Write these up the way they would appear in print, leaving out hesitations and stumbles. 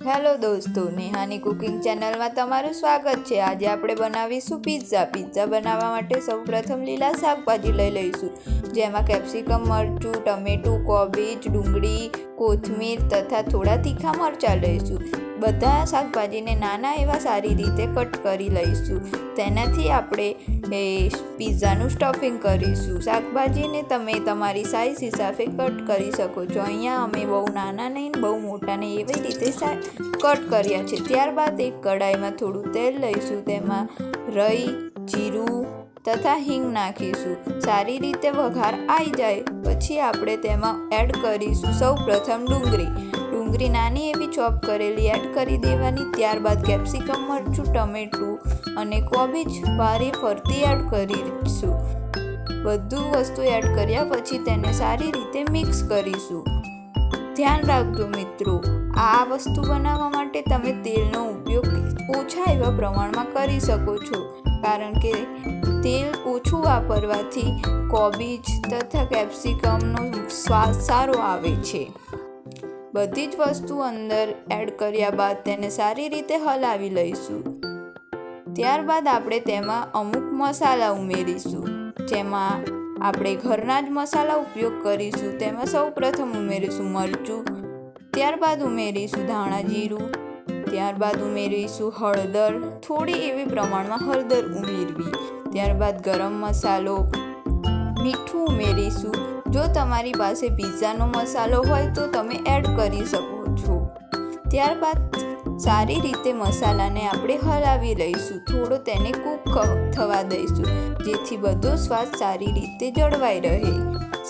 Hello દોસ્તો, નેહાની cooking ચેનલમાં તમારું સ્વાગત છે। આજે આપણે બનાવીશું પિઝા બનાવવા માટે સૌપ્રથમ લીલા શાકભાજી લઈ લઈશું, જેમાં કેપ્સિકમ, મરચું, ટમેટું, કોબીજ, ડુંગળી, કોથમીર તથા થોડા તીખા મરચાં લઈશું। બધા શાકભાજીને નાના એવા સારી રીતે કટ કરી લઈશું। તેનાથી આપણે પિઝાનું સ્ટફિંગ કરીશું। શાકભાજીને તમે તમારી સાઇઝ હિસાબે કટ કરી શકો છો। અહીંયા અમે બહુ નાના નહીં, બહુ મોટા નહીં, એવી રીતે કટ કર્યા છે। ત્યારબાદ એક કડાઈમાં થોડું તેલ લઈશું, તેમાં રઈ, જીરું તથા હિંગ નાખીશું। સારી રીતે વઘાર આવી જાય પછી આપણે તેમાં એડ કરીશું સૌપ્રથમ ડુંગળી નાની એવી ચોપ કરેલી એડ કરી દેવાની। ત્યારબાદ કેપ્સિકમ, મરચું, ટમેટું અને કોબીજ વારે ફરતી એડ કરીશું। બધું વસ્તુ એડ કર્યા પછી તેને સારી રીતે મિક્સ કરીશું। ધ્યાન રાખજો મિત્રો, આ વસ્તુ બનાવવા માટે તમે તેલનો ઉપયોગ ઓછા એવા પ્રમાણમાં કરી શકો છો, કારણ કે તેલ ઓછું વાપરવાથી કોબીજ તથા કેપ્સિકમનો સ્વાદ સારો આવે છે। બધી જ વસ્તુ અંદર એડ કર્યા બાદ તેને સારી રીતે હલાવી લઈશું। ત્યારબાદ આપણે તેમાં અમુક મસાલા ઉમેરીશું, જેમાં આપણે ઘરના જ મસાલા ઉપયોગ કરીશું। તેમાં સૌપ્રથમ ઉમેરીશું મરચું, ત્યારબાદ ઉમેરીશું ધાણા જીરું, ત્યારબાદ ઉમેરીશું હળદર, થોડી એવી પ્રમાણમાં હળદર ઉમેરવી। ત્યારબાદ ગરમ મસાલો, મીઠું ઉમેરીશું। જો તમારી પાસે પિઝાનો મસાલો હોય તો તમે એડ કરી શકો છો। ત્યારબાદ સારી રીતે મસાલાને આપણે હલાવી લઈશું, થોડો તેને કૂક થવા દઈશું, જેથી બધો સ્વાદ સારી રીતે જળવાઈ રહે।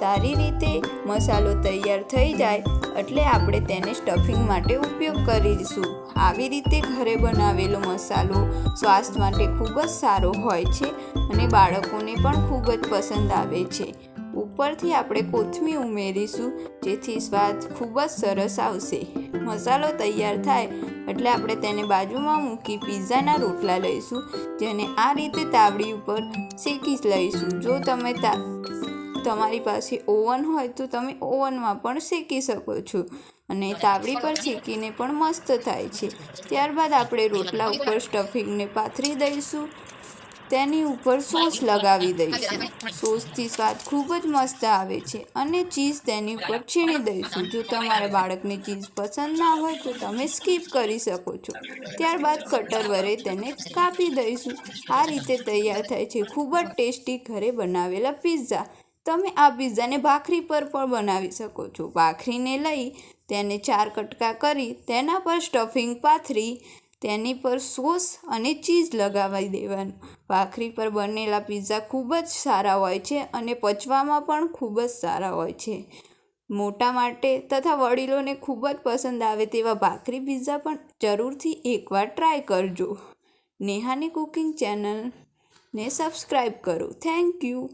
સારી રીતે મસાલો તૈયાર થઈ જાય એટલે આપણે તેને સ્ટફિંગ માટે ઉપયોગ કરીશું। આવી રીતે ઘરે બનાવેલો મસાલો સ્વાસ્થ્ય માટે ખૂબ જ સારો હોય છે અને બાળકોને પણ ખૂબ જ પસંદ આવે છે। ઉપરથી આપણે કોથમીર ઉમેરીશું, જેથી સ્વાદ ખૂબ જ સરસ આવશે। મસાલો તૈયાર થાય એટલે આપણે તેને બાજુમાં મૂકી પિઝાના રોટલા લઈશું, જેને આ રીતે તાવડી ઉપર શેકી લઈશું। જો તમારી પાસે ઓવન હોય તો તમે ઓવનમાં પણ શેકી શકો છો અને તાવડી પર શેકીને પણ મસ્ત થાય છે। ત્યારબાદ આપણે રોટલા ઉપર સ્ટફિંગને પાથરી દઈશું, તેની ઉપર સોસ લગાવી દઈશું। સોસથી સ્વાદ ખૂબ જ મસ્ત આવે છે અને ચીઝ તેની ઉપર છીણી દઈશું। જો તમારા બાળકને ચીઝ પસંદ ના હોય તો તમે સ્કીપ કરી શકો છો। ત્યારબાદ કટર વડે તેને કાપી દઈશું। આ રીતે તૈયાર થાય છે ખૂબ જ ટેસ્ટી ઘરે બનાવેલા પિઝા। તમે આ પિઝાને ભાખરી પર પણ બનાવી શકો છો। ભાખરીને લઈ તેને 4 કટકા કરી તેના પર સ્ટફિંગ પાથરી તેની પર સોસ અને ચીઝ લગાવી દેવાનું। ભાખરી પર બનેલા પિઝા ખૂબ જ સારા હોય છે અને પચવામાં પણ ખૂબ જ સારા હોય છે। મોટા માટે તથા વડીલોને ખૂબ જ પસંદ આવે તેવા ભાખરી પિઝા પણ જરૂરથી એકવાર ટ્રાય કરજો। નેહાની કુકિંગ ચેનલને સબસ્ક્રાઈબ કરો। Thank you.